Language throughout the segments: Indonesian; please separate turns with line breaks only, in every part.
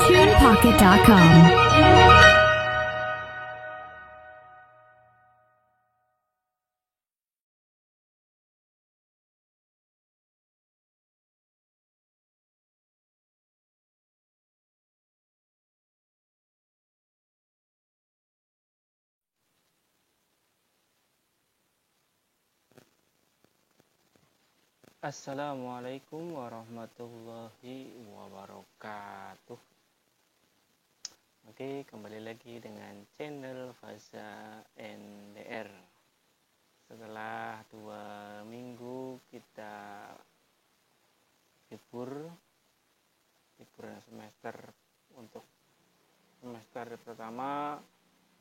TunePocket.com.
Assalamualaikum warahmatullahi wabarakatuh. Oke, kembali lagi dengan channel Faza NDR. Setelah 2 minggu kita liburan semester. Untuk semester pertama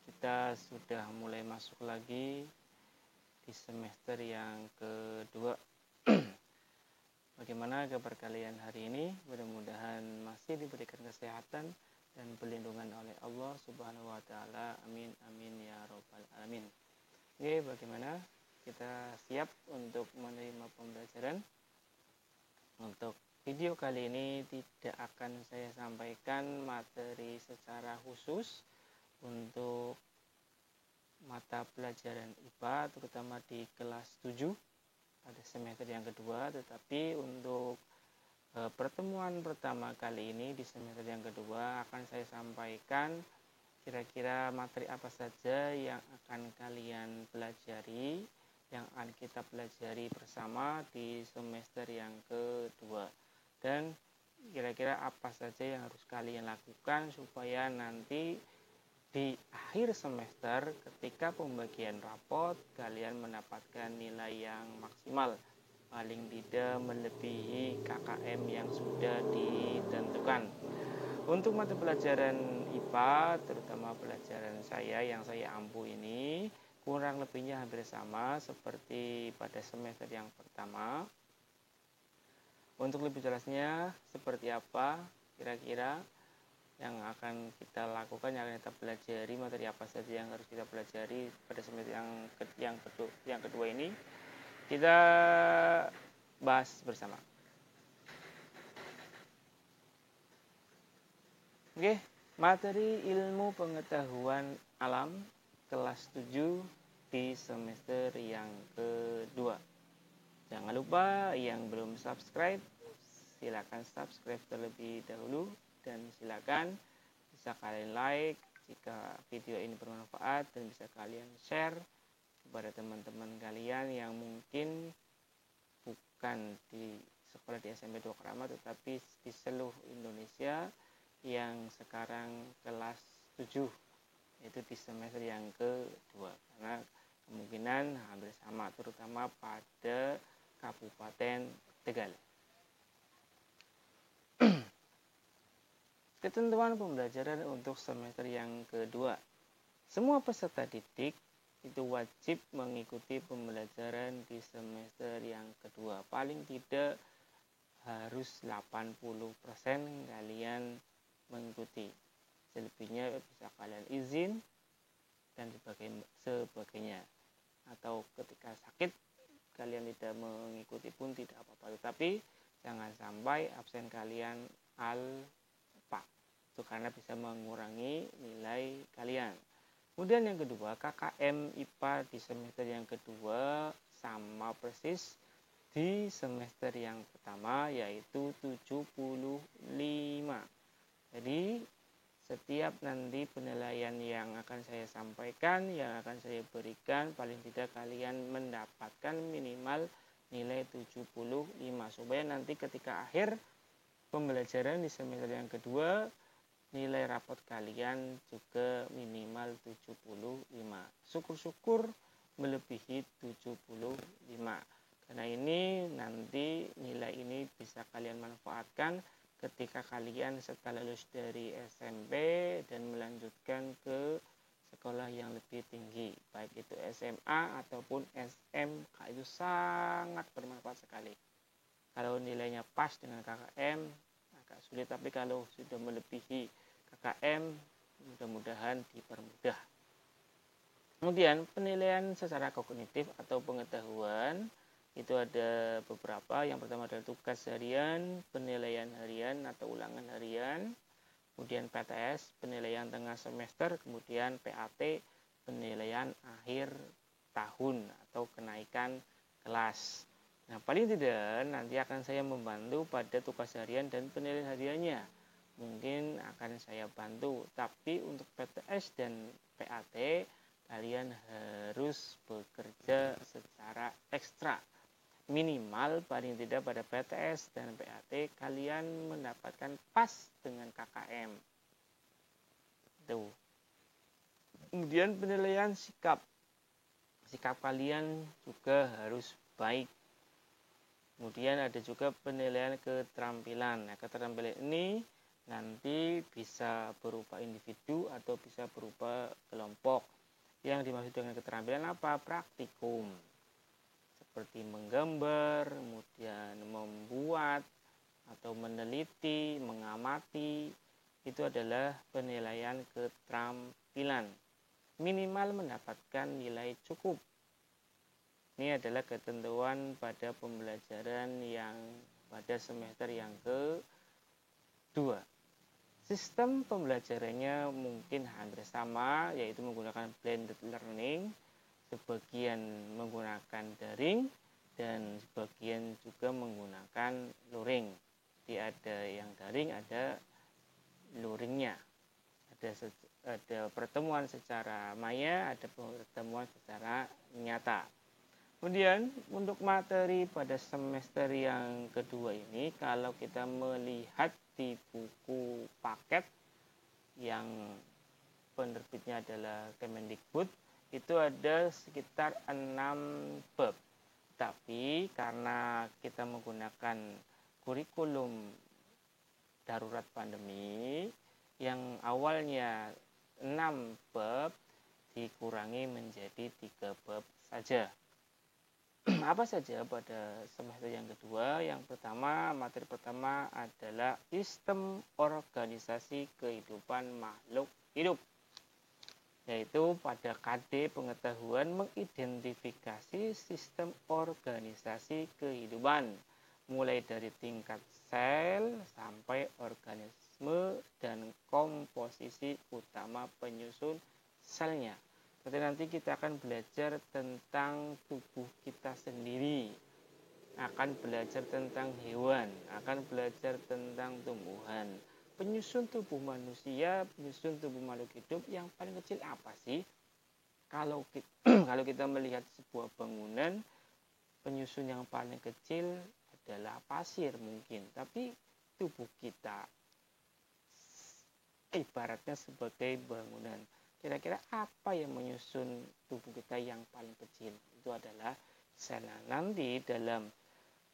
kita sudah mulai masuk lagi di semester yang kedua. Bagaimana kabar kalian hari ini? Mudah-mudahan masih diberikan kesehatan dan perlindungan oleh Allah Subhanahu wa taala. Amin amin ya rabbal alamin. Oke, bagaimana? Kita siap untuk menerima pembelajaran? Untuk video kali ini tidak akan saya sampaikan materi secara khusus untuk mata pelajaran IPA terutama di kelas 7 pada semester yang kedua, tetapi untuk pertemuan pertama kali ini di semester yang kedua akan saya sampaikan kira-kira materi apa saja yang akan kalian pelajari, yang akan kita pelajari bersama di semester yang kedua, dan kira-kira apa saja yang harus kalian lakukan supaya nanti di akhir semester ketika pembagian rapot kalian mendapatkan nilai yang maksimal, paling tidak melebihi KKM yang sudah ditentukan. Untuk mata pelajaran IPA, terutama pelajaran yang saya ampu ini, kurang lebihnya hampir sama seperti pada semester yang pertama. Untuk lebih jelasnya seperti apa kira-kira yang akan kita lakukan, yang akan kita pelajari, materi apa saja yang harus kita pelajari pada semester yang kedua ini, kita bahas bersama. Oke, materi ilmu pengetahuan alam kelas 7 di semester yang kedua. Jangan lupa yang belum subscribe, silakan subscribe terlebih dahulu. Dan silakan bisa kalian like jika video ini bermanfaat, dan bisa kalian share kepada teman-teman kalian yang mungkin bukan di sekolah di SMP 2 Keramat tetapi di seluruh Indonesia yang sekarang kelas 7, yaitu di semester yang kedua, karena kemungkinan hampir sama terutama pada Kabupaten Tegal. Ketentuan pembelajaran untuk semester yang kedua. Semua peserta didik itu wajib mengikuti pembelajaran di semester yang kedua. Paling tidak harus 80% kalian mengikuti. Selebihnya bisa kalian izin dan sebagainya. Atau ketika sakit kalian tidak mengikuti pun tidak apa-apa. Tetapi jangan sampai absen kalian itu karena bisa mengurangi nilai kalian. Kemudian yang kedua, KKM IPA di semester yang kedua sama persis di semester yang pertama, yaitu 75. Jadi setiap nanti penilaian yang akan saya sampaikan, yang akan saya berikan, paling tidak kalian mendapatkan minimal nilai 75, supaya nanti ketika akhir pembelajaran di semester yang kedua nilai rapot kalian juga minimal 75. Syukur-syukur melebihi 75. Karena ini nanti nilai ini bisa kalian manfaatkan ketika kalian setelah lulus dari SMP dan melanjutkan ke sekolah yang lebih tinggi, baik itu SMA ataupun SMK. Itu sangat bermanfaat sekali. Kalau nilainya pas dengan KKM agak sulit, tapi kalau sudah melebihi KKM mudah-mudahan dipermudah. Kemudian penilaian secara kognitif atau pengetahuan Itu ada beberapa. Yang pertama adalah tugas harian, penilaian harian atau ulangan harian, kemudian PTS, penilaian tengah semester, kemudian PAT, penilaian akhir tahun atau kenaikan kelas. Nah, paling tidak nanti akan saya membantu pada tugas harian dan penilaian hariannya. Mungkin akan saya bantu, tapi untuk PTS dan PAT kalian harus bekerja secara ekstra. Minimal paling tidak pada PTS dan PAT kalian mendapatkan pas dengan KKM. Tuh. Kemudian penilaian sikap. Sikap kalian juga harus baik. Kemudian ada juga penilaian keterampilan. Nah, keterampilan ini nanti bisa berupa individu atau bisa berupa kelompok. Yang dimaksud dengan keterampilan apa? Praktikum. Seperti menggambar, kemudian membuat, atau meneliti, mengamati, itu adalah penilaian keterampilan. Minimal mendapatkan nilai cukup. Ini adalah ketentuan pada pembelajaran yang pada semester yang kedua. Sistem pembelajarannya mungkin hampir sama, yaitu menggunakan blended learning. Sebagian menggunakan daring dan sebagian juga menggunakan luring. Jadi ada yang daring, ada luringnya. Ada pertemuan secara maya, ada pertemuan secara nyata. Kemudian untuk materi pada semester yang kedua ini, kalau kita melihat di buku paket yang penerbitnya adalah Kemendikbud, itu ada sekitar 6 bab. Tapi karena kita menggunakan kurikulum darurat pandemi yang awalnya 6 bab dikurangi menjadi 3 bab saja. Apa saja pada semester yang kedua? Yang pertama, materi pertama adalah sistem organisasi kehidupan makhluk hidup. Yaitu pada KD pengetahuan mengidentifikasi sistem organisasi kehidupan, mulai dari tingkat sel sampai organisme dan komposisi utama penyusun selnya. Nanti kita akan belajar tentang tubuh kita sendiri, akan belajar tentang hewan, akan belajar tentang tumbuhan. Penyusun tubuh manusia, penyusun tubuh makhluk hidup yang paling kecil apa sih? Kalau kita melihat sebuah bangunan, penyusun yang paling kecil adalah pasir mungkin. Tapi tubuh kita ibaratnya sebagai bangunan. Kira-kira apa yang menyusun tubuh kita yang paling kecil? Itu adalah sel. Nanti dalam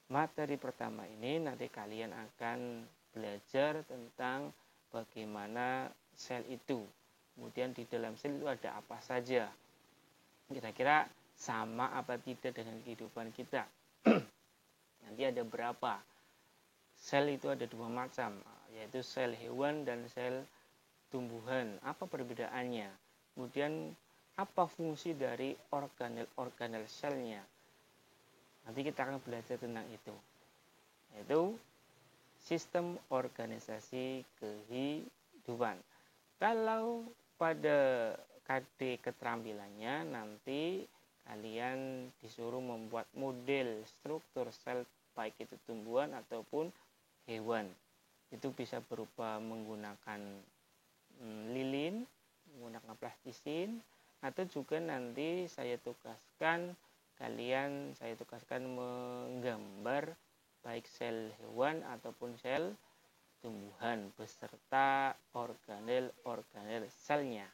materi pertama ini nanti kalian akan belajar tentang bagaimana sel itu. Kemudian di dalam sel itu ada apa saja. Kira-kira sama apa tidak dengan kehidupan kita. Nanti ada berapa. Sel itu ada 2 macam, yaitu sel hewan dan sel tumbuhan. Apa perbedaannya? Kemudian apa fungsi dari organel-organel selnya? Nanti kita akan belajar tentang itu. Yaitu sistem organisasi kehidupan. Kalau pada KD keterampilannya nanti kalian disuruh membuat model struktur sel baik itu tumbuhan ataupun hewan. Itu bisa berupa menggunakan lilin, menggunakan plastisin, atau juga nanti saya tugaskan menggambar baik sel hewan ataupun sel tumbuhan beserta organel-organel selnya.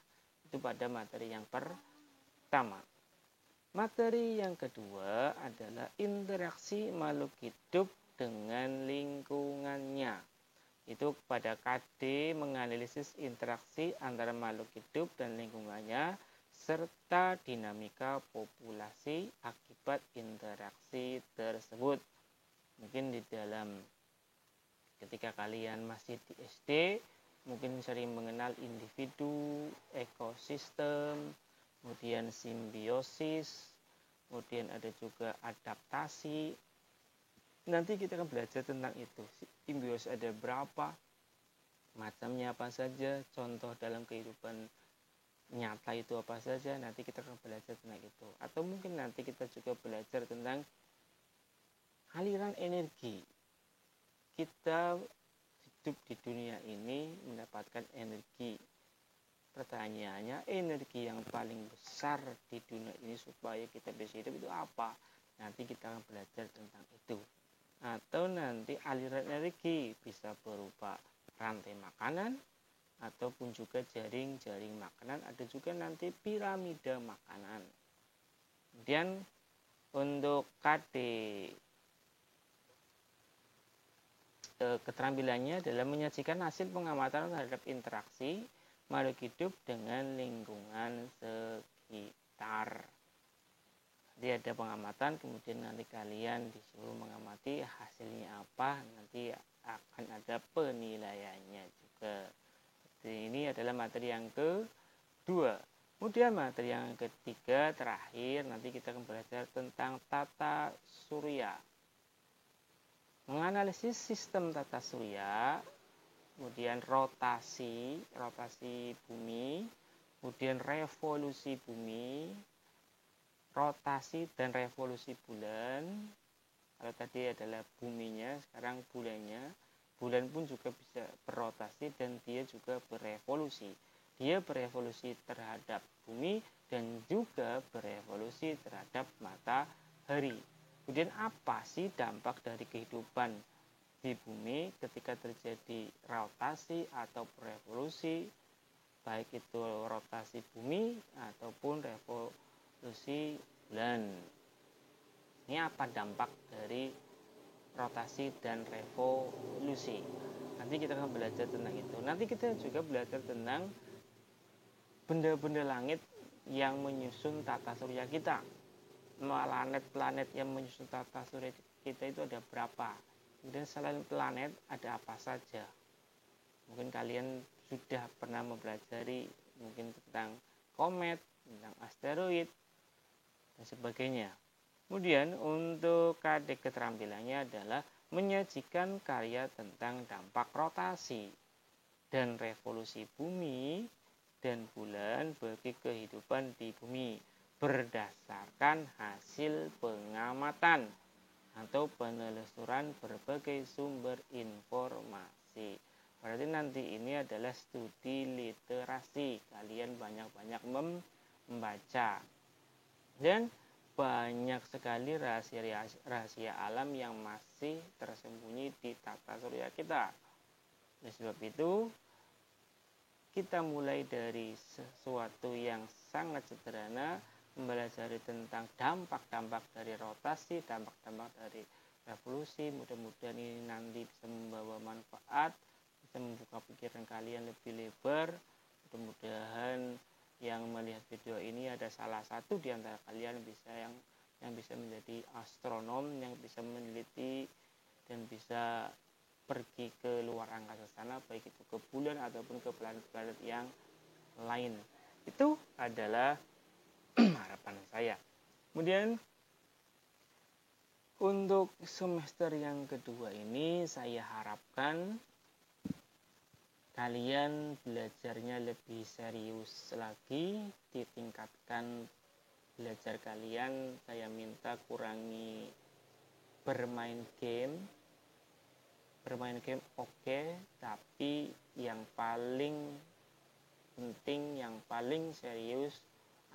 Itu pada materi yang pertama. Materi yang kedua adalah interaksi makhluk hidup dengan lingkungannya. Itu pada KD menganalisis interaksi antara makhluk hidup dan lingkungannya serta dinamika populasi akibat interaksi tersebut. Mungkin di dalam ketika kalian masih di SD, mungkin sering mengenal individu, ekosistem, kemudian simbiosis, kemudian ada juga adaptasi. Nanti kita akan belajar tentang itu. Simbiosis ada berapa, macamnya apa saja, contoh dalam kehidupan nyata itu apa saja, nanti kita akan belajar tentang itu. Atau mungkin nanti kita juga belajar tentang aliran energi. Kita hidup di dunia ini mendapatkan energi. Pertanyaannya, energi yang paling besar di dunia ini supaya kita bisa hidup itu apa? Nanti kita akan belajar tentang itu. Atau nanti aliran energi bisa berupa rantai makanan ataupun juga jaring-jaring makanan, ada juga nanti piramida makanan. Kemudian untuk KD keterampilannya adalah menyajikan hasil pengamatan terhadap interaksi makhluk hidup dengan lingkungan sekitar. Jadi ada pengamatan, kemudian nanti kalian disuruh mengamati hasilnya apa, nanti akan ada penilaiannya juga. Jadi ini adalah materi yang kedua. Kemudian materi yang ketiga terakhir, nanti kita akan belajar tentang tata surya. Menganalisis sistem tata surya, kemudian rotasi bumi, kemudian revolusi bumi, rotasi dan revolusi bulan. Kalau tadi adalah buminya, sekarang bulannya. Bulan pun juga bisa berrotasi dan dia juga berevolusi. Dia berevolusi terhadap bumi dan juga berevolusi terhadap matahari. Kemudian apa sih dampak dari kehidupan di bumi ketika terjadi rotasi atau revolusi, baik itu rotasi bumi ataupun revolusi bulan. Ini apa dampak dari rotasi dan revolusi? Nanti kita akan belajar tentang itu. Nanti kita juga belajar tentang benda-benda langit yang menyusun tata surya kita. Planet-planet yang menyusun tata surya kita itu ada berapa? Kemudian selain planet ada apa saja? Mungkin kalian sudah pernah mempelajari mungkin tentang komet, tentang asteroid, dan sebagainya. Kemudian untuk KD keterampilannya adalah menyajikan karya tentang dampak rotasi dan revolusi bumi dan bulan bagi kehidupan di bumi berdasarkan hasil pengamatan atau penelusuran berbagai sumber informasi. Berarti nanti ini adalah studi literasi. Kalian banyak-banyak membaca. Dan banyak sekali rahasia alam yang masih tersembunyi di tata surya kita. Oleh sebab itu, kita mulai dari sesuatu yang sangat sederhana, mempelajari tentang dampak-dampak dari rotasi, dampak-dampak dari revolusi. Mudah-mudahan ini nanti bisa membawa manfaat, bisa membuka pikiran kalian lebih lebar. Mudah-mudahan yang melihat video ini ada salah satu di antara kalian bisa yang bisa menjadi astronom, yang bisa meneliti dan bisa pergi ke luar angkasa sana, baik itu ke bulan ataupun ke planet-planet yang lain. Itu adalah harapan saya. Kemudian untuk semester yang kedua ini saya harapkan kalian belajarnya lebih serius lagi, ditingkatkan belajar kalian. Saya minta kurangi bermain game oke, tapi yang paling penting, yang paling serius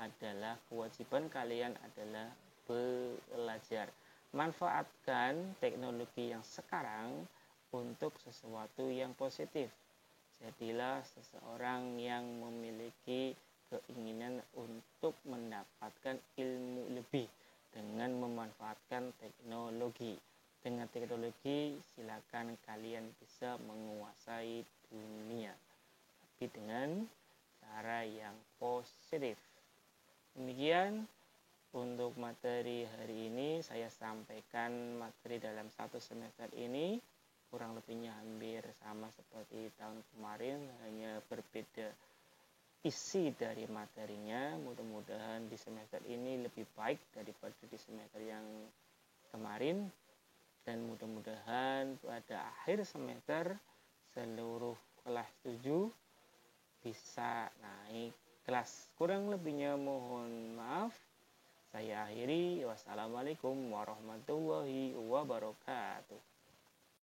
adalah kewajiban kalian adalah belajar. Manfaatkan teknologi yang sekarang untuk sesuatu yang positif. Jadilah seseorang yang memiliki keinginan untuk mendapatkan ilmu lebih dengan memanfaatkan teknologi. Dengan teknologi silakan kalian bisa menguasai dunia, tapi dengan cara yang positif. Demikian untuk materi hari ini. Saya sampaikan materi dalam satu semester ini kurang lebihnya hampir sama seperti tahun kemarin, hanya berbeda isi dari materinya. Mudah-mudahan di semester ini lebih baik daripada di semester yang kemarin, dan mudah-mudahan pada akhir semester seluruh kelas 7 bisa naik kelas. Kurang lebihnya mohon maaf. Saya akhiri. Wassalamualaikum warahmatullahi wabarakatuh.